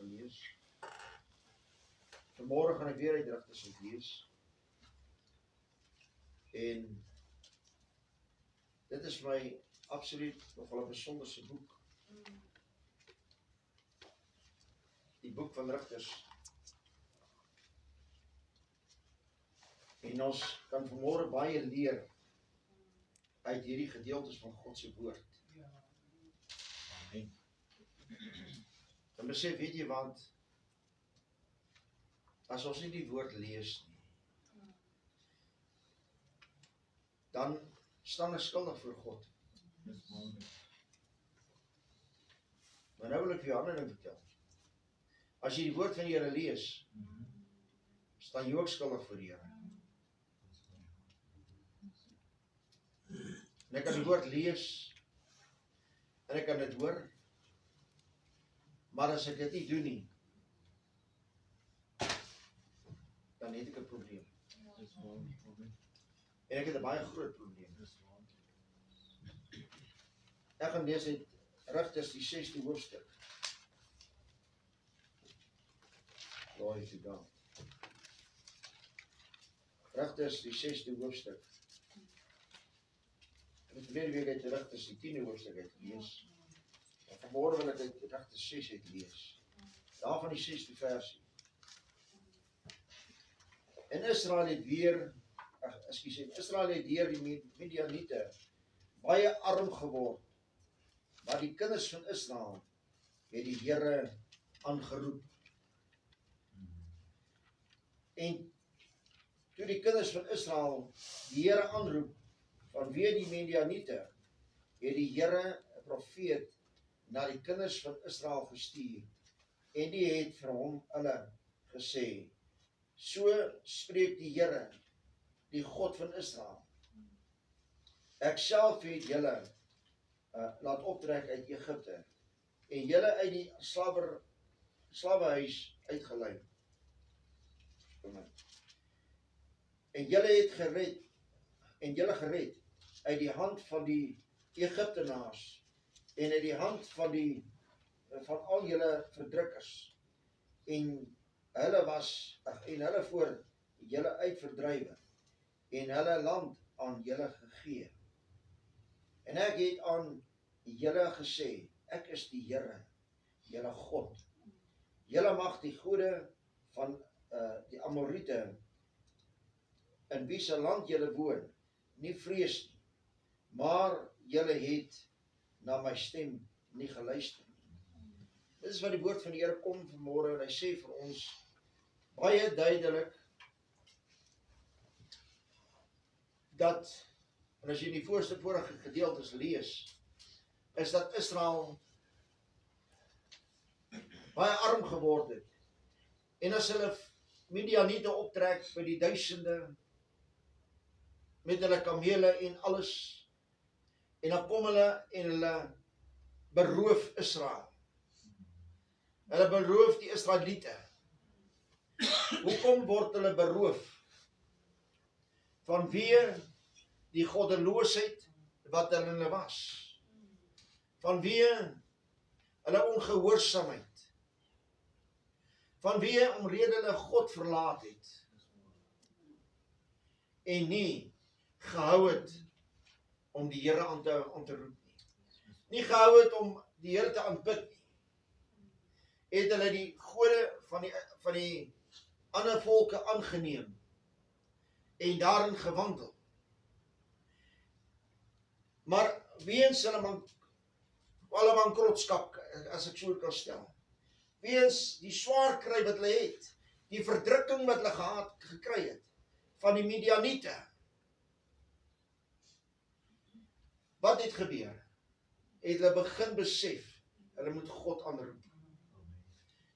gelees. Vanmorgen gaan ek weer uit Rigters lees. En dit is my absoluut nogal 'n besonderse boek. Die boek van Rigters. En ons kan vanmorgen baie leer uit hierdie gedeeltes van God se woord. Amen. Dan besef, weet jy, want as ons nie die woord lees nie, dan staan ek skuldig voor God. Maar nou wil ek vir jou 'n ander ding vertel. As jy die woord van die Here lees, staan jy ook skuldig voor die Here. En ek kan die woord lees, en ek kan dit hoor, maar as ek dit nie doen nie, dan het ek 'n probleem. En ek het 'n baie groot probleem. Ek gaan lees uit Rigters die 6de hoofstuk. Glory to God. Rigters die 6de hoofstuk. Ek het verlede week uit Rigters die 10de hoofstuk uitgelees. En vanmorgen wil ek uit Rigters 6 uitlees. Daarvan die 6de versie. En Israel het weer, Israel het deur die Midianiete baie arm geword. Maar die kinders van Israel het die Here aangeroep. En toe die kinders van Israel die Here aanroep, vanweë die Midianiete, het die Here 'n profeet na die kinders van Israel gestuur. En die het vir hulle gesê, so spreek die Here, die God van Israel. Ek self het julle laat optrek uit Egipte en julle uit die slawehuis uitgelei. En julle het gered uit die hand van die Egiptenaars en uit die hand van al julle verdrukkers en hulle voor julle uitverdrywe en hulle land aan julle gegee. En ek het aan julle gesê, ek is die Here, julle God. Julle mag die gode van die Amoriete, in wie se land julle woon, nie vrees nie, maar julle het na my stem nie geluister nie. Dit is wat die woord van die Here kom vanmorgen, en hy sê vir ons baie duidelik, dat, en as jy die vorige gedeeltes lees, is dat Israel baie arm geword het. En as hulle Midianiete optrek vir die duisende, met hulle kamele en alles, en dan kom hulle en hulle beroof Israel. Hulle beroof die Israeliete. Hoekom word hulle beroof? Vanweë die goddeloosheid wat hulle was. Vanweë hulle ongehoorsaamheid. Vanweë omrede hulle God verlaat het. En nie gehou het om die Here aan te roep nie. Nie gehou het om die Here te aanbid nie. Het hulle die gode van die ander volke aangeneem en daarin gewandel. Maar weens hulle bankrotskap, as ek so kan stel, weens die swaar kry wat hulle het, die verdrukking wat hulle gekry het, van die Midianiete, wat het gebeur? Het hulle begin besef, hulle moet God aanroep.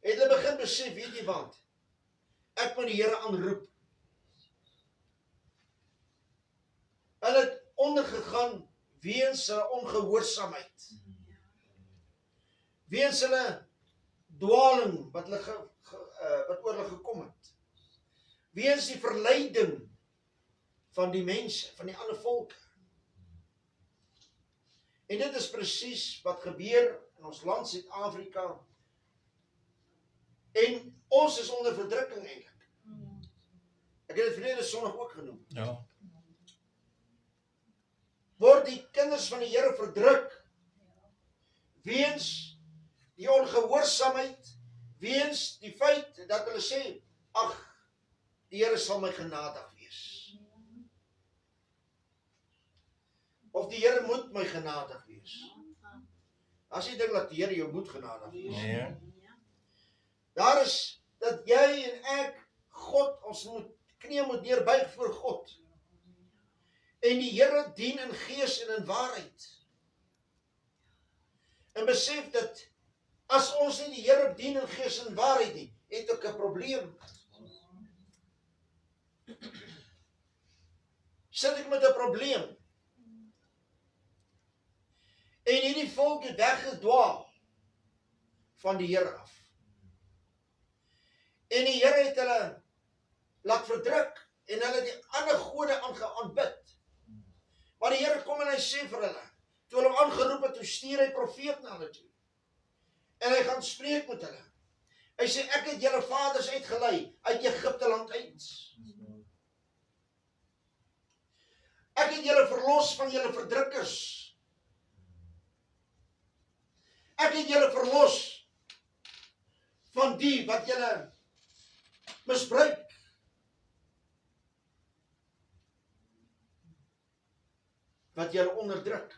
Het hulle begin besef, weet jy wat, ek moet die Here aanroep. Hulle het ondergegaan weens hulle ongehoorsaamheid. Weens hulle dwaling wat oor hulle gekom het. Weens die verleiding van die mense, van die ander volke. En dit is presies wat gebeur in ons land Suid-Afrika En ons is onder verdrukking eintlik. Ek het dit verlede Sondag ook genoem. Ja. Word die kinders van die Here verdruk weens die ongehoorsaamheid, weens die feit dat hulle sê, ag, die Here sal my genadig wees. Of die Here moet my genadig wees. As jy dink dat die Here jou moet genadig wees. Nee. Daar is dat jy en ek, God, ons knie moet neerbuig voor God. En die Here dien in gees en in waarheid. En besef dat as ons nie die Here dien in gees en waarheid nie, het ek 'n probleem. Sit ek met 'n probleem. En hierdie volk het weggedwaal van die Here af. En die Here het hulle laat verdruk en hulle die ander gode aanbid. Maar die Here kom en hy sê vir hulle, toe hulle hom aangeroep het, toe stuur hy profeet na hulle toe. En hy gaan spreek met hulle. Hy sê, ek het julle vaders uitgelei uit Egipte land uit. Ek het julle verlos van julle verdrukkers. Ek het julle verlos van die wat julle misbruik. Wat julle onderdruk.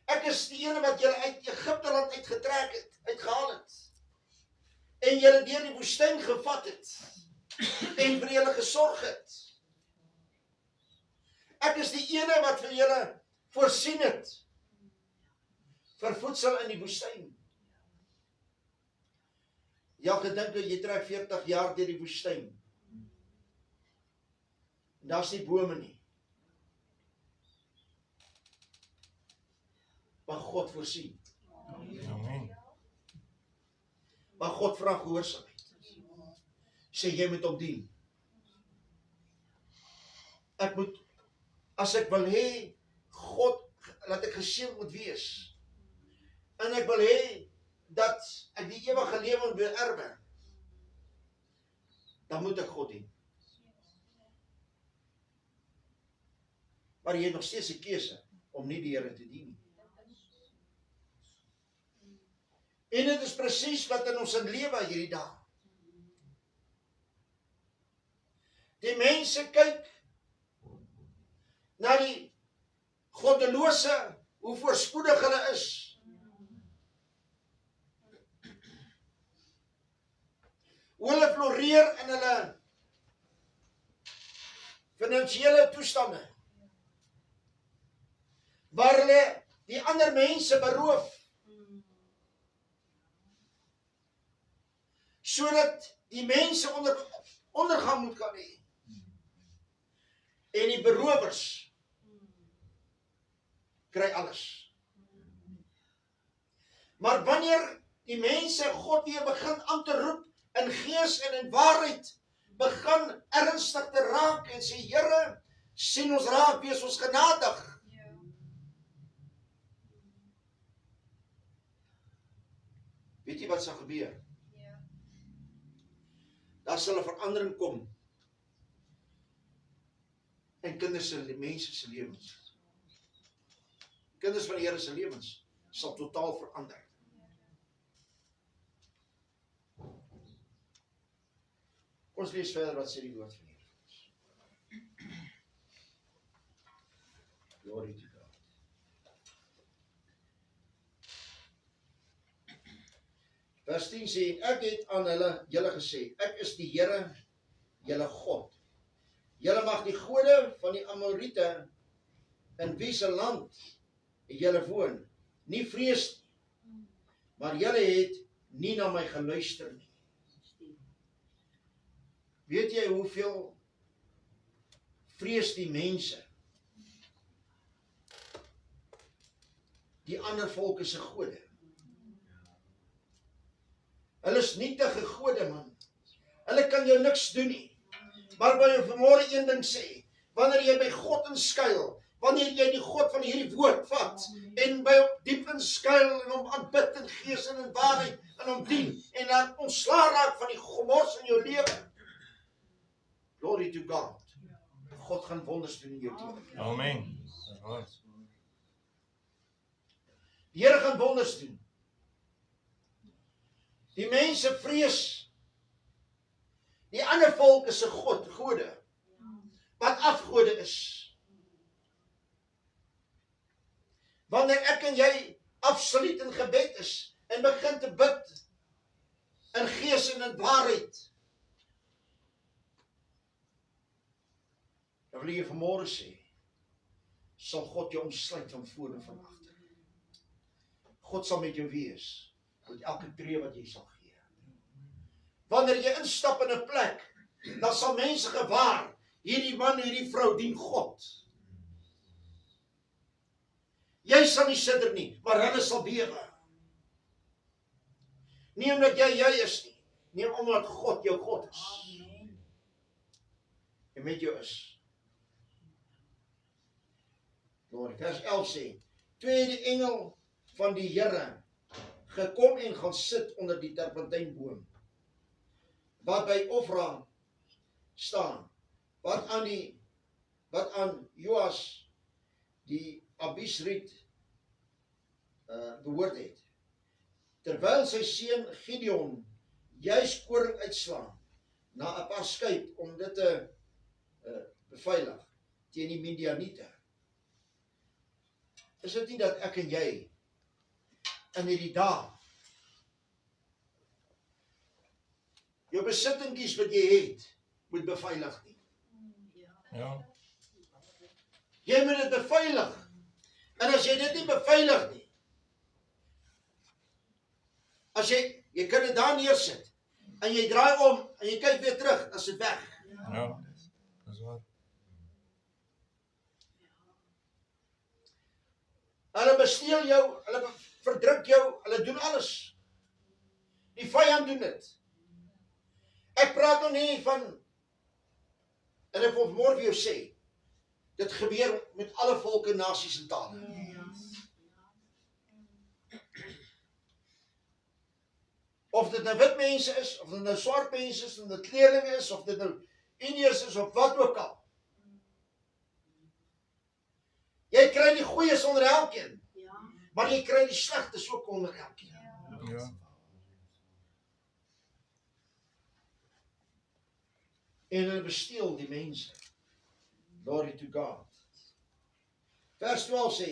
Ek is die ene wat julle uit Egipte land uitgetrek het, uitgehaal het. En julle deur die woestyn gevat het. En vir julle gesorg het. Ek is die ene wat vir julle voorsien het. Vir voedsel in die woestyn. Ja, gedink dat jy trek 40 jaar deur die woestyn. En daar's nie bome nie. Maar God voorsien. Amen. Maar God vra gehoorsaamheid. Sê jy moet hom dien. Ek moet, as ek wil hê, God, laat ek geseënd moet wees. En ek wil hê, dat ek die ewige lewe moet beerwe. Dan moet ek God dien. Maar jy het nog steeds 'n keuse om nie die Here te dien nie. En dit is presies wat in ons in lewe hierdie dag. Die mense kyk na die goddelose, hoe voorspoedig hulle is. Hoe hulle floreer in hulle finansiële toestande. Waar hulle die ander mense beroof. Sodat die mense ondergang moet kan hê. En die berowers kry alles. Maar wanneer die mense God weer begin aan te roep in gees en in waarheid, begin ernstig te raak en sê, Here, sien ons raak, wees ons genadig. Weet jy wat sal gebeur? Daar sal 'n verandering kom in kinders se mense se lewens. Kinders van die Here se lewens sal totaal verander. Ons lees verder wat sê die woord van die Here. Glory to God. Vers 10 sê, ek het aan julle gesê, ek is die Here, julle God. Julle mag die gode van die Amoriete in wie se land julle woon, nie vrees nie, maar julle het nie na my geluister nie. Weet jy hoeveel vrees die mense die ander volke se gode? Hulle is nietige gode, man. Hulle kan jou niks doen nie. Maar wil jy vanmôre een ding sê, wanneer jy by God inskuil, wanneer jy die God van hierdie woord vat, en by hom diep inskuil, en hom aanbid in gees en in waarheid, en hom dien, en dan ontslae raak van die gemors in jou lewe. Glory to God. God gaan wonders doen in jou lewe. Amen. Die Here gaan wonders doen. Die mense vrees die ander volk is 'n gode wat afgode is. Wanneer ek en jy absoluut in gebed is en begin te bid in gees en in waarheid, dan wil ek jou vanmôre sê, sal God jou omsluit van voor en van agter. God sal met jou wees met elke tree wat jy sal gee. Wanneer jy instap in 'n plek, dan sal mense gewaar, hierdie man, hierdie vrou dien God. Jy sal nie sidder nie, maar hulle sal bewe. Nie omdat jy is nie, nie omdat God jou God is. En met jou is. Vers 11 sê, toe die engel van die Here gekom en gaan sit onder die terpentynboom, wat by Ofra staan, wat aan Joas die Abisriet behoort het. Terwyl sy seun Gideon juis koring uitslaan na 'n paar skyp om dit te beveilig teen die Midianiete. Is dit nie dat ek en jy in hierdie dae jou besittingkies wat jy het, moet beveilig nie? Ja. Jy moet dit beveilig. En as jy dit nie beveilig nie, as jy kan dit daar neersit, en jy draai om, en jy kyk weer terug, dan is dit weg. Ja. Dis waar. Hulle besteel jou, hulle verdruk jou, hulle doen alles. Die vyand doen dit. Ek praat nog nie van, en ek wil vanmôre vir jou sê, dit gebeur met alle volke, nasies en tale. Of dit nou wit mense is, of dit nou swart mense is, of dit kleerlinge is, of dit nou Indiërs is, of wat ook al. Jy kry die goeies onder elkeen, maar jy kry die slegtes ook onder elkeen. Ja. En hulle besteel die mense. Glory to God. Vers 12 sê,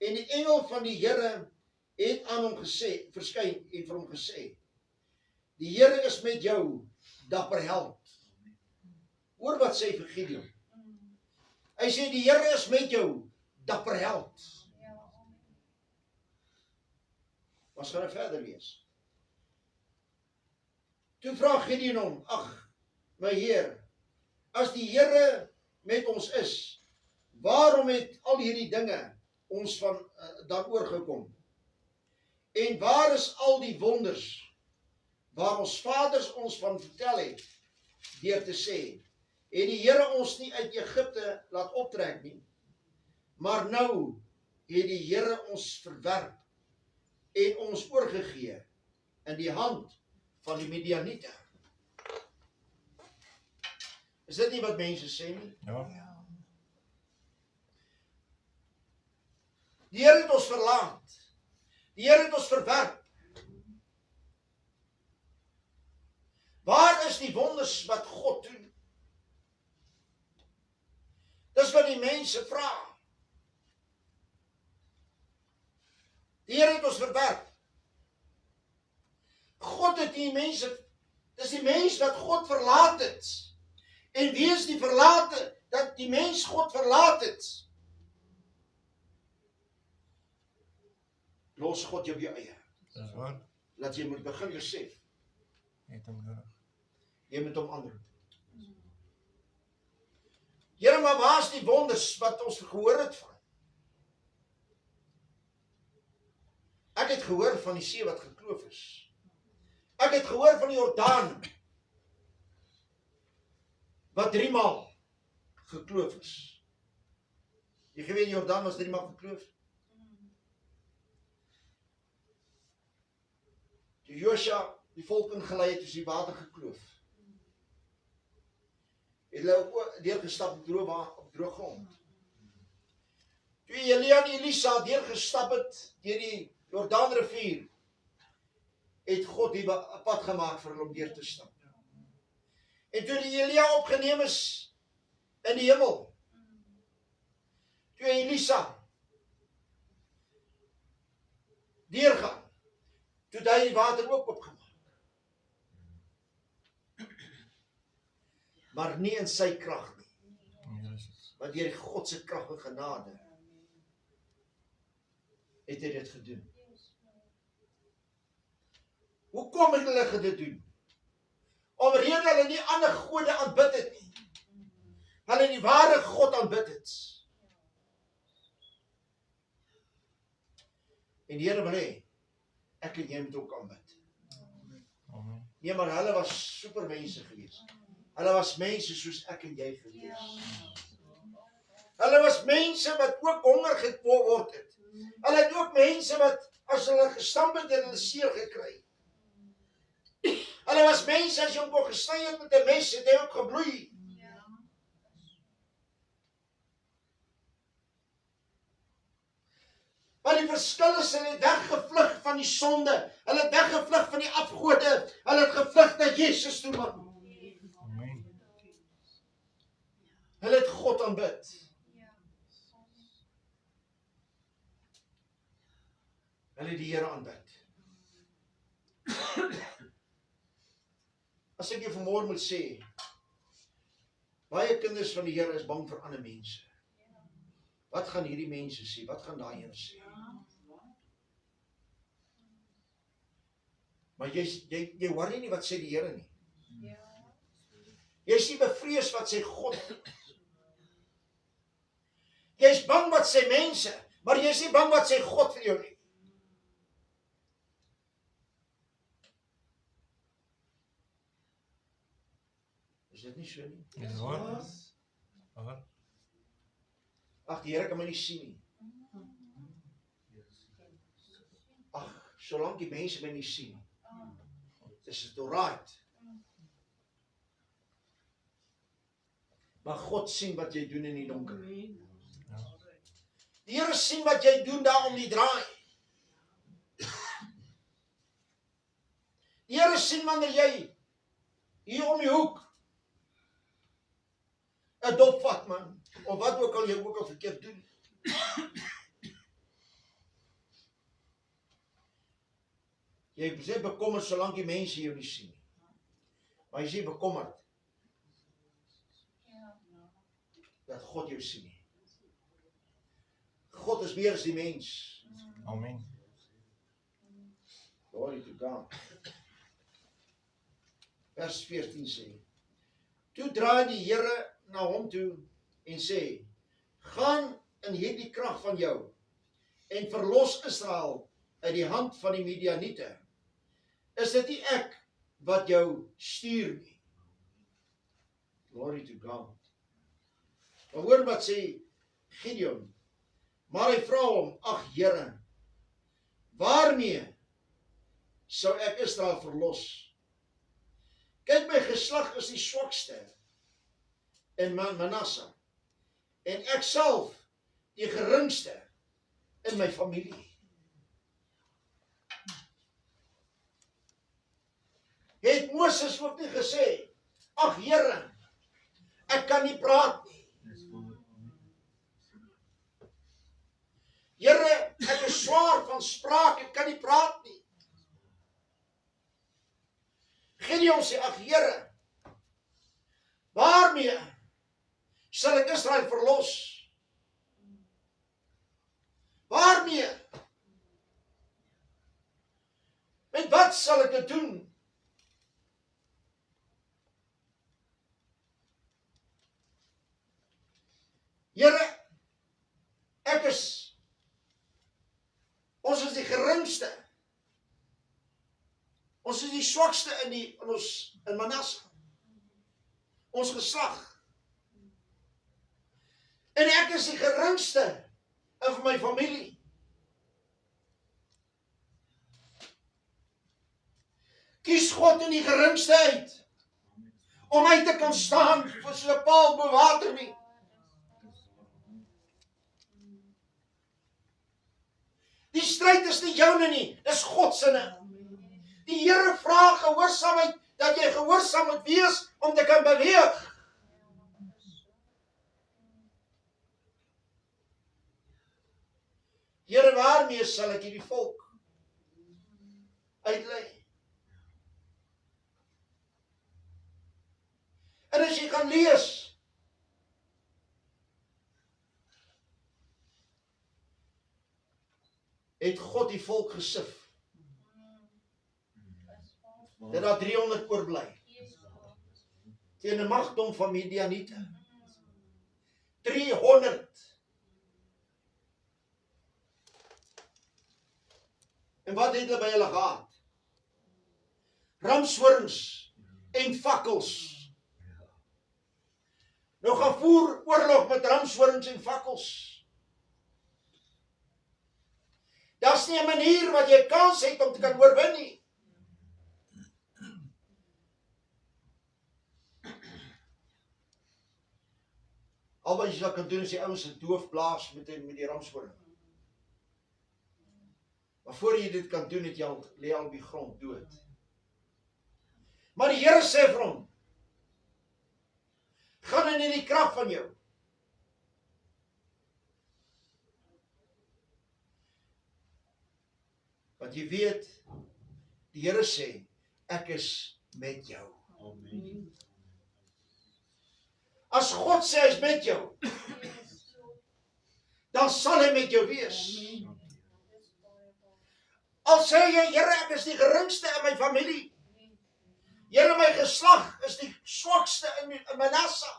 en die engel van die Here het aan hom gesê, verskyn en vir hom gesê, die Here is met jou, dapper held. Hoor wat sê vir Gideon. Hy sê die Here is met jou, dapper held. Wat gaan verder wees? Toe vra Gideon hom, ag, my Heer, as die Here met ons is, waarom het al hierdie dinge ons van daaroor gekom? En waar is al die wonders waar ons vaders ons van vertel het, deur te sê, het die Here ons nie uit Egipte laat optrek nie, maar nou het die Here ons verwerp en ons oorgegee in die hand van die Midianiete. Is dit nie wat mense sê nie? Ja. Die Here het ons verlaat. Die Here het ons verwerp. Waar is die wonders wat God doen? Dis wat die mense vra. Die Here het ons verwerp. God het die mense, dis die mens wat God verlaat het. En wie is die verlate, dat die mens God verlaat het? Los God jou op jou eie. Dis waar. Dat jy moet begin besef, Het hom nodig. jy moet hom aanroep. Here, maar waar is die wonders wat ons gehoor het van? Ek het gehoor van die see wat gekloof is. Ek het gehoor van die Jordaan wat 3 maal gekloof is. Jy geweet die Jordaan was 3 maal gekloof. Toe Josua die volk ingelei het, is die water gekloof. Het hulle deurgestap op droë grond. Toe Elia en Elisa deurgestap het deur die Jordaanrivier, het God die pad gemaak vir hulle om deur te stap. En toe die Elia opgeneem is in die hemel, toe Elisa deurgaan, toe het hy die water ook opgemaak. Maar nie in sy krag nie, maar deur God se krag en genade het hy dit gedoen. Hoekom het hulle dit doen? Omrede hulle nie ander gode aanbid het nie. Hulle die ware God aanbid het. En die Here wil hê, ek en jy moet ook aanbid. Nee, maar hulle was supermense gewees. Hulle was mense soos ek en jy gewees. Hulle was mense wat ook honger geword het. Hulle het ook mense wat, as hulle gestamp het, hulle seer gekry. Hulle was mense, as jy hom kon gesny het met 'n mes, het hy ook gebloei. Maar die verskil is, hulle het weggevlug van die sonde, hulle het weggevlug van die afgode, hulle het gevlug na Jesus toe, man. Hulle het God aanbid. Hulle het die Here aanbid. As ek jou vanmôre moet sê, baie kinders van die Here is bang vir ander mense. Wat gaan hierdie mense sê? Wat gaan daai een sê? Maar jy worry nie wat sê die Here nie. Jy is nie bevrees wat sê God. Jy is bang wat sê mense, maar jy is nie bang wat sê God vir jou nie. Is dit nie so nie? Dis waar. Ag, die Here kan my nie sien nie. Ag, solank die mense my nie sien, is dit alright. Maar God sien wat jy doen in die donker. Die Here sien wat jy doen daar om die draai. Die Here sien wanneer jy hier om die hoek 'n dop vat, man. Of wat ook al jy ook al verkeerd doen. Jy is bekommerd solank die mense jou nie sien. Maar jy is bekommerd dat God jou sien. God is meer as die mens. Amen. Glory to God. Vers 14 sê, toe draai die Here na hom toe en sê, gaan in hierdie krag van jou en verlos Israel uit die hand van die Midianiete. Is dit nie ek wat jou stuur nie? Glory to God. Maar hoor wat sê Gideon. Maar hy vra hom, ag Here, waarmee sou ek Israel verlos? Kyk, my geslag is die swakste in Manasse, en ek self die geringste in my familie. Het Moses ook nie gesê, ag Here, ek kan nie praat nie. Here, ek is swaar van spraak, ek kan nie praat nie. Gideon sê, ag Here, waarmee sal ek Israel verlos? Waarmee? Met wat sal ek dit doen? Here, ons is die geringste. Ons is die swakste in Manasse. Ons geslag. En ek is die geringste in my familie. Kies God in die geringste uit, om hy te kan staan vir so 'n paal bewater nie. Die stryd is nie joune nie, dis God se. Die Here vra gehoorsaamheid, dat jy gehoorsaam moet wees om te kan beweeg. Here, waarmee sal ek hierdie volk uitlei? En as jy gaan lees, het God die volk gesif, dat daar 300 oorbly, teen 'n magdom van Midianiete. 300. En wat het hulle by hulle gehad? Ramshorings en fakkels. Nou gaan voer oorlog met ramshorings en fakkels. Daar's nie 'n manier wat jy kans het om te kan oorwin nie. Al wat jy kan doen is die ouens se doof blaas met die ramshoring. Maar voor jy dit kan doen, het jy al lê al op die grond dood. Maar die Here sê vir hom, gaan in die krag van jou. Want jy weet, die Here sê, ek is met jou. Amen. As God sê hy is met jou, dan sal hy met jou wees. Al sê jy, Here, ek is die geringste in my familie. Here, my geslag is die swakste in Manasse.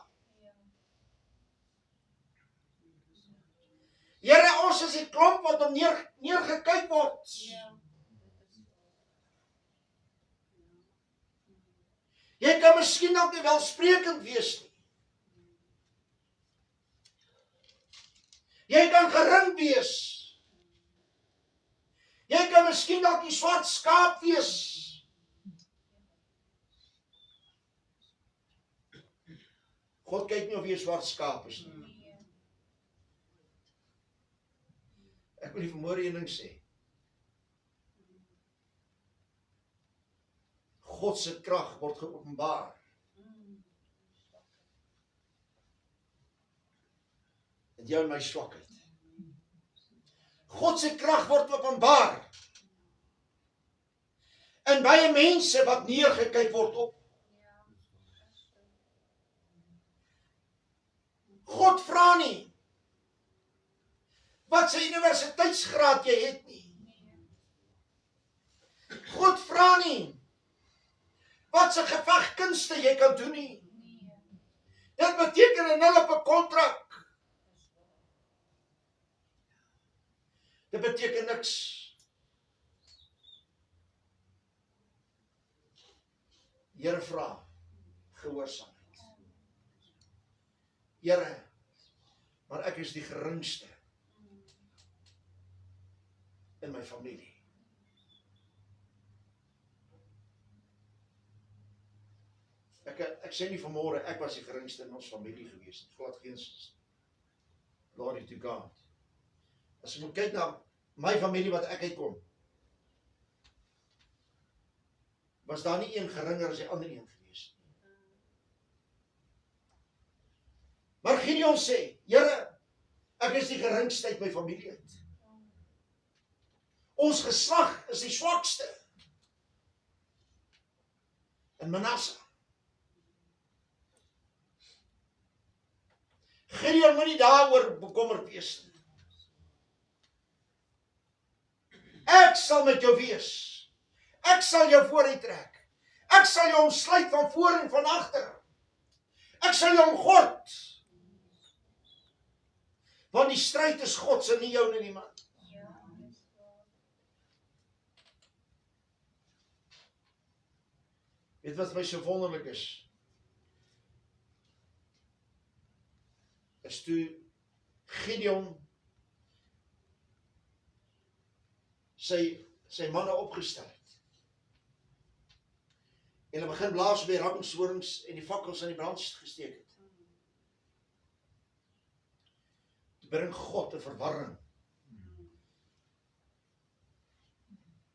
Here, ons is die klomp wat om neergekyk word. Jy kan miskien dalk nie welsprekend wees nie. Jy kan gering wees. Jy kan miskien dalk die swart skaap wees. God kyk nie of jy 'n swart skaap is nie. Ek wil die vanmôre een ding sê. God se krag word geopenbaar. In jou en my swakheid. God se krag word openbaar. En baie mense wat neergekyk word op. God vra nie wat sy universiteitsgraad jy het nie. God vra nie wat se gevegkunste jy kan doen nie. Dit beteken 'n nul op 'n kontrak. Dit beteken niks. Here vra gehoorsaamheid. Here, maar ek is die geringste in my familie. Ek sê nie vanmôre ek was die geringste in ons familie gewees nie. Glad geen. Glory to God. As jy moet kyk na my familie wat ek uitkom, was daar nie een geringer as die ander een gewees nie. Maar Gideon sê, Here, ek is die geringste uit my familie uit. Ons geslag is die swakste in Manasse. Gideon moet nie daaroor bekommerd wees nie. Ek sal met jou wees. Ek sal jou vooruit trek. Ek sal jou omsluit van voor en van agter. Ek sal jou omgord. Want die stryd is God se, nie joune nie, man. Weet wat my so wonderlik is? Is toe Gideon sy manne opgestel het. En hulle begin blaas op die ramshorings en die fakkels aan die brand gesteek het. Toe bring God 'n verwarring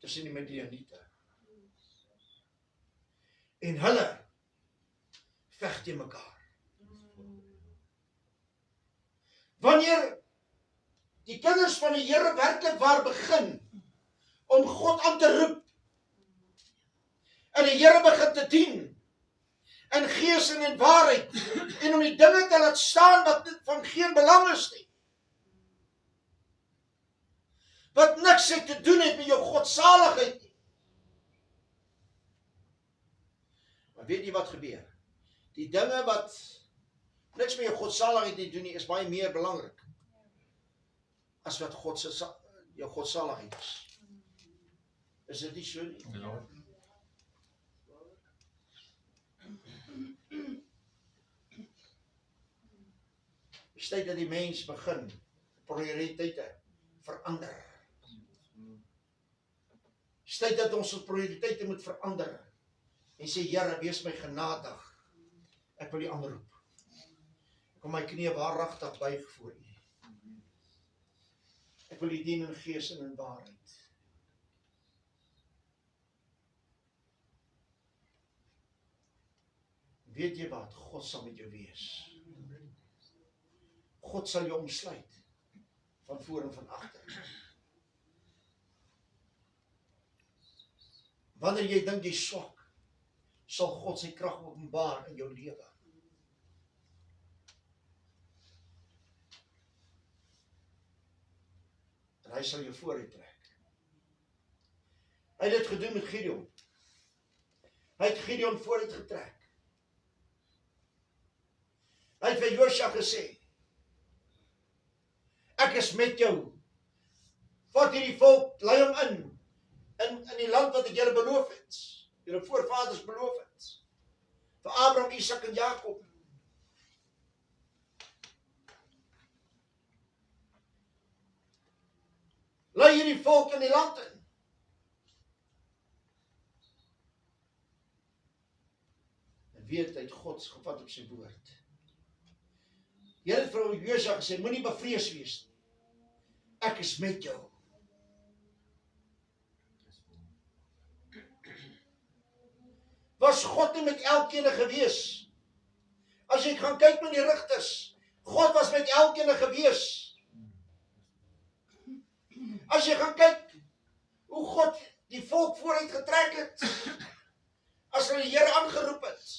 tussen die Midianiete. En hulle veg teen mekaar. Wanneer die kinders van die Here werklik waar begin om God aan te roep en die Here begin te dien in gees en in waarheid en om die dinge te laat staan wat van geen belang is nie, wat niks het te doen het met jou godsaligheid nie. Maar weet jy wat gebeur? Die dinge wat niks met jou godsaligheid te doen nie, is baie meer belangrik as wat jou godsaligheid is. Is dit nie so nie? Ja. Dis tyd dat die mens begin prioriteite verander. Dis tyd dat ons ons prioriteite moet verander en sê, Here, wees my genadig. Ek wil U aanroep. Ek kom my knieë waaragtig buig voor U. Ek wil U dien in gees en in waarheid. Weet jy wat? God sal met jou wees. God sal jou omsluit van voor en van agter. Wanneer jy dink jy swak, sal God sy krag openbaar in jou lewe. En hy sal jou vooruit trek. Hy het dit gedoen met Gideon. Hy het Gideon vooruit getrek. Hy het vir Josua gesê, ek is met jou. Vat hierdie volk, lei hom in die land wat ek julle beloof het. Julle voorvaders beloof het. Vir Abraham, Isak en Jakob. Lei hierdie volk in die land in. En weet hy het God gevat op sy woord. Jy het vir Josua gesê, moenie bevrees wees nie. Ek is met jou. Was God nie met elkeen gewees? As jy gaan kyk met die rigters, God was met elkeen gewees. As jy gaan kyk hoe God die volk vooruit getrek het, as hulle die Here aangeroep het.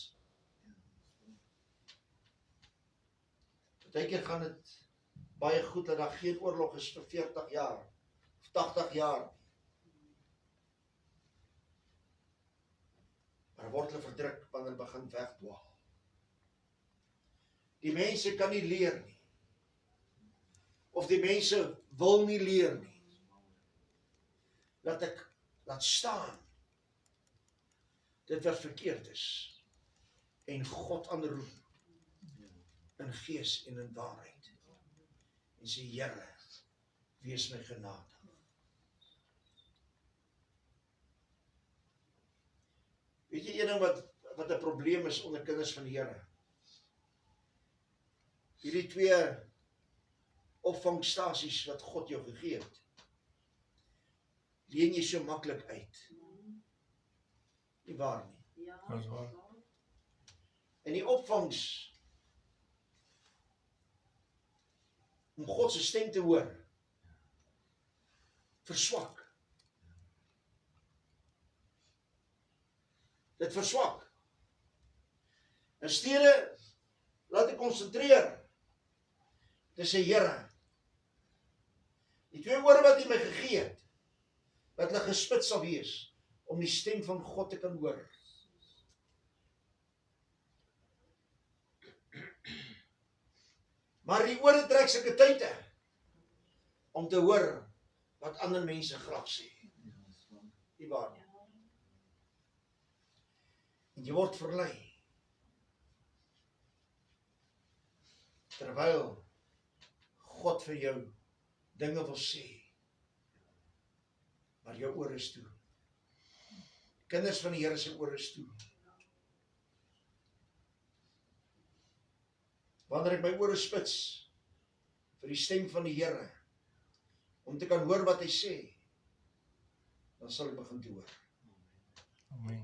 Partykeer gaan dit baie goed dat daar geen oorlog is vir 40 jaar, of 80 jaar. Maar word hulle verdruk wanneer hulle begin wegdwaal. Die mense kan nie leer nie. Of die mense wil nie leer nie. Laat ek laat staan dit wat verkeerd is en God aanroep in gees en in waarheid en sê, Here, wees my genadig. Weet jy een ding wat 'n probleem is onder kinders van die Here? Hierdie twee opvangstasies wat God jou gegee het, leen jy so maklik uit. Nie waar nie. Dat is waar. En die opvangs om God se stem te hoor, verswak. Dit verswak. In steede laat ek konsentreer. Dit sê, Here, die twee ore wat U my gegee het, dat hulle gespit sal wees om die stem van God te kan hoor. Maar die ore trek sulke tye om te hoor wat ander mense graag sê. Die waar nie. En jy word verlei. Terwyl God vir jou dinge wil sê, maar jou oor is toe. Kinders van die Here se oor is toe. Wanneer ek my ore spits vir die stem van die Here, om te kan hoor wat hy sê, dan sal ek begin te hoor. Amen.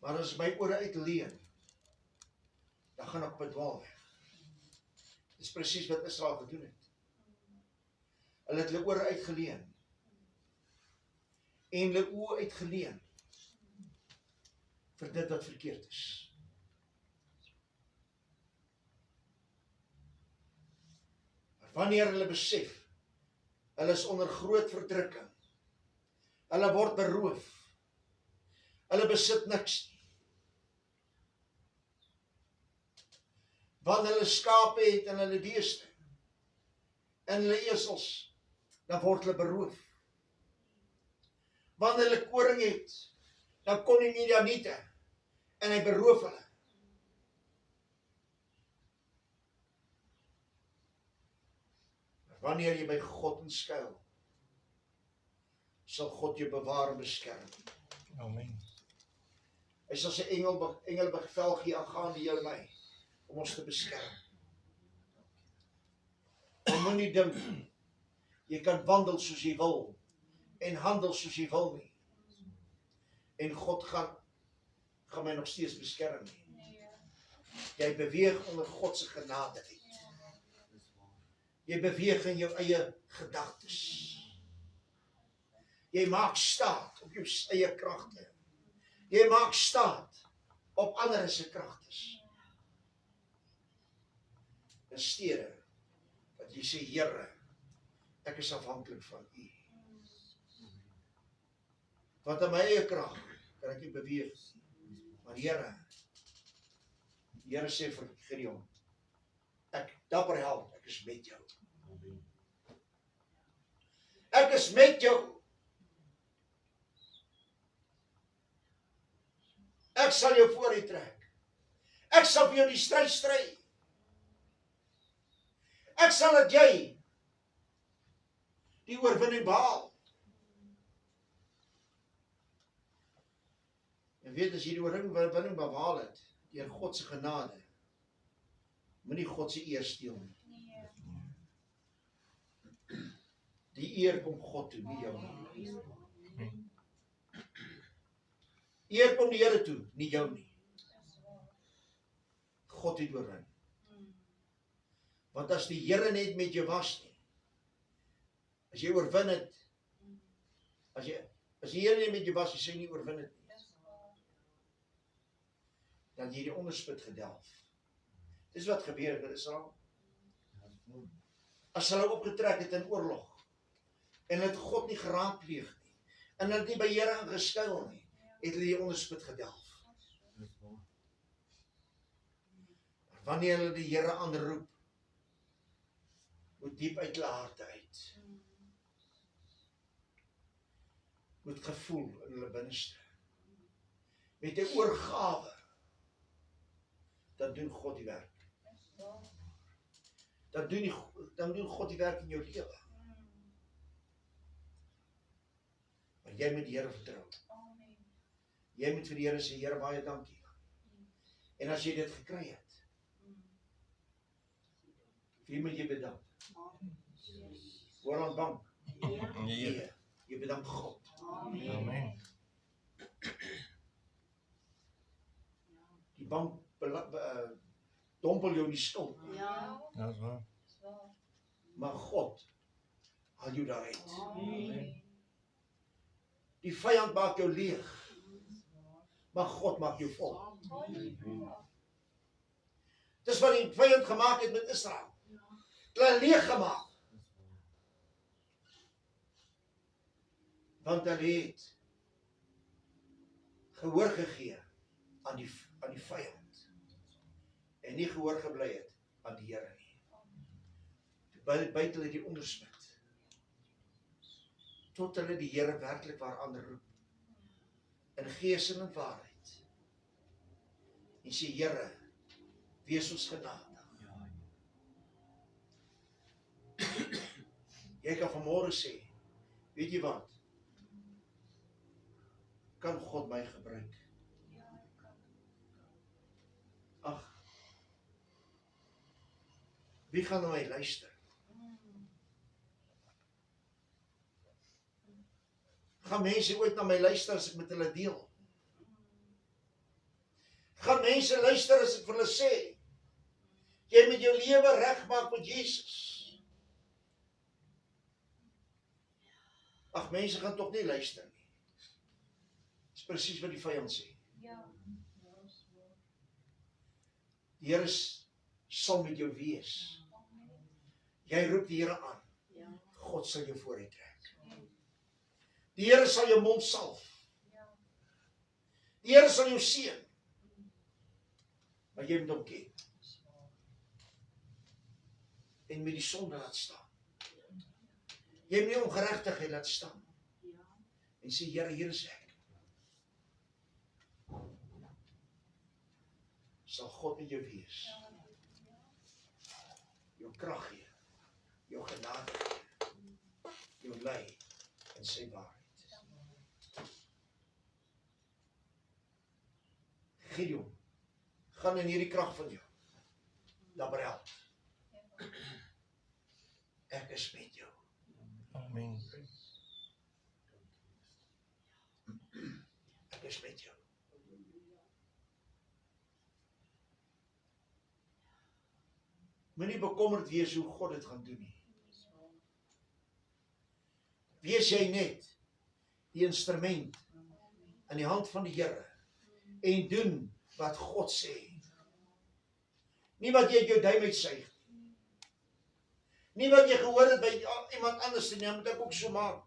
Maar as my ore uitleen, dan gaan ek op 'n dwaalweg. Dis presies wat Israel gedoen het. Hulle het hulle ore uitgeleen en hulle oë uitgeleen vir dit wat verkeerd is. Maar wanneer hulle besef, hulle is onder groot verdrukking, hulle word beroof, hulle besit niks nie. Wanneer hulle skape het en hulle beeste en hulle esels, dan word hulle beroof. Wanneer hulle koring het, dan kom die Midianiete en hy beroof hulle. Maar wanneer jy by God inskuil, sal God jou bewaar en beskerm. Amen. Hy sal sy engele bevel gee aangaande jou en my, om ons te beskerm. Jy moenie dink, jy kan wandel soos jy wil, en handel soos jy wil nie. En God gaan my nog steeds beskerm nie. Jy beweeg onder God se genade uit. Jy beweeg in jou eie gedagtes. Jy maak staat op jou eie kragte. Jy maak staat op ander se kragtes. In steede dat jy sê, Here, ek is afhanklik van U. Want in my eie krag kan ek nie beweeg. Maar Here, die Here sê vir Gideon, ek dapper held, ek is met jou. Ek is met jou. Ek sal jou vooruit trek. Ek sal vir jou die stryd stry. Ek sal dat jy die oorwinning behaal. En weet, as jy die oorwinning behaal het, deur God se genade, moenie God se eer steel nie. Die eer kom God toe, nie jou nie. Eer kom die Here toe, nie jou nie. God het oorwin. Want as die Here net met jou was nie, as jy oorwin het, as die Here net met jou was, jy sê nie oorwin het nie, dan jy die onderspit gedelf. Dis wat gebeur het met Israel. As hulle opgetrek het in oorlog, en het God nie geraadpleeg nie, en hulle nie by Here ingeskuil nie, het hulle die onderspit gedelf. Maar wanneer hulle die Here aanroep, moet diep uit hulle harte uit, moet gevoel in hulle binneste, met 'n oorgawe, dan doen God die werk. Dan doen God die werk in jou lewe. Maar jy moet die Here vertrou. Jy moet vir die Here sê, Here, baie dankie. En as jy dit gekry het, wie moet jy bedank? Hoor aan bank? Nee, jy bedank God. Amen. Die bank dompel jou in die skuld. Dat is waar. Maar God haal jou daaruit. Die vyand maak jou leeg, maar God maak jou vol. Dis wat die vyand gemaak het met Israel. Hulle leeg gemaak. Want hulle het gehoor gegee aan die vyand en nie gehoor gebly het aan die Here nie. Buite hulle die onderspit, tot hulle die Here werklik waar aanroep, in gees en in waarheid, en sê, Here, wees ons genadig. Jy kan vanmôre sê, weet jy wat, kan God my gebruik? Ag, Wie gaan na my luister? Gaan mense ooit na my luister as ek met hulle deel? Gaan mense luister as ek vir hulle sê, jy moet jou lewe regmaak met Jesus? Ag, mense gaan tog nie luister nie. Dis presies wat die vyand sê. Die Here sal met jou wees. Jy roep die Here aan. God sal jou vooruit trek. Die Here sal jou mond salf. Die Here sal jou seën. Maar jy moet hom ken. En met die sonde laat staan. Jy moet nie ongeregtigheid laat staan. En sê, Here, hier is ek. Sal God met jou wees. Jou krag gee. Jou genade gee. Jou lei in sy waarheid. Gideon, gaan in hierdie krag van jou. Gabriel, ek is met jou. Amen. Ek is met jou. Moenie bekommerd wees hoe God dit gaan doen nie. Wees jy net die instrument in die hand van die Here en doen wat God sê. Nie wat jy uit jou duim uitsuig. Nie wat jy gehoor het by iemand anders nie, moet ek ook so maak.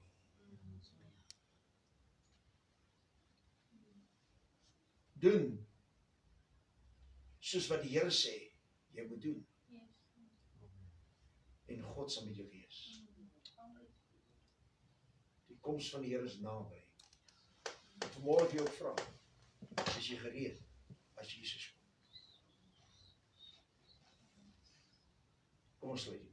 Doen soos wat die Here sê, jy moet doen. En God sal met jou wees. Die koms van die Here is naby. Vanmôre vir jou vra, is jy gereed as Jesus kom? Kom ons sluit.